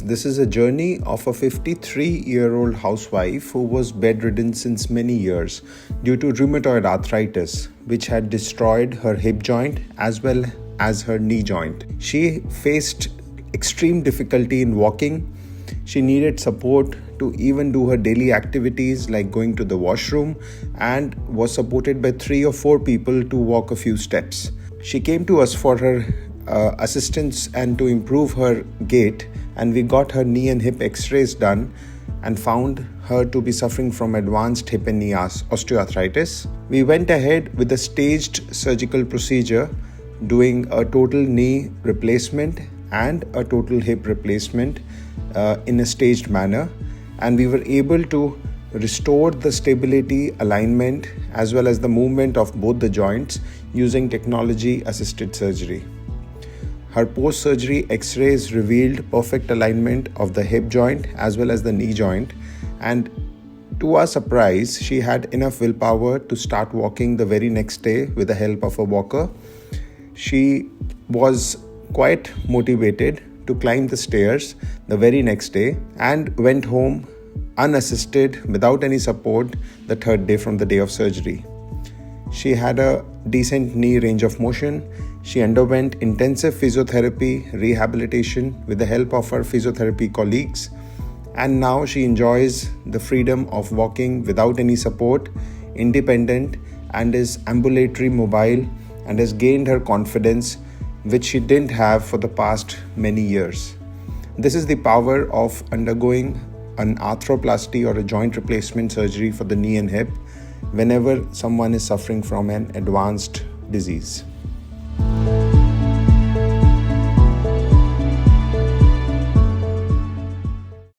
This is a journey of a 53-year-old housewife who was bedridden since many years due to rheumatoid arthritis, which had destroyed her hip joint as well as her knee joint. She faced extreme difficulty in walking. She needed support to even do her daily activities like going to the washroom, and was supported by 3 or 4 people to walk a few steps. She came to us for her assistance and to improve her gait, and we got her knee and hip x-rays done and found her to be suffering from advanced hip and knee osteoarthritis. We went ahead with a staged surgical procedure, doing a total knee replacement and a total hip replacement in a staged manner, and we were able to restore the stability, alignment as well as the movement of both the joints using technology assisted surgery. Her post-surgery x-rays revealed perfect alignment of the hip joint as well as the knee joint, and to our surprise, she had enough willpower to start walking the very next day with the help of a walker. She was quite motivated to climb the stairs the very next day and went home unassisted without any support the third day from the day of surgery. She had a decent knee range of motion. She underwent intensive physiotherapy, rehabilitation with the help of her physiotherapy colleagues, and now she enjoys the freedom of walking without any support, independent, and is ambulatory mobile, and has gained her confidence, which she didn't have for the past many years. This is the power of undergoing an arthroplasty or a joint replacement surgery for the knee and hip whenever someone is suffering from an advanced disease.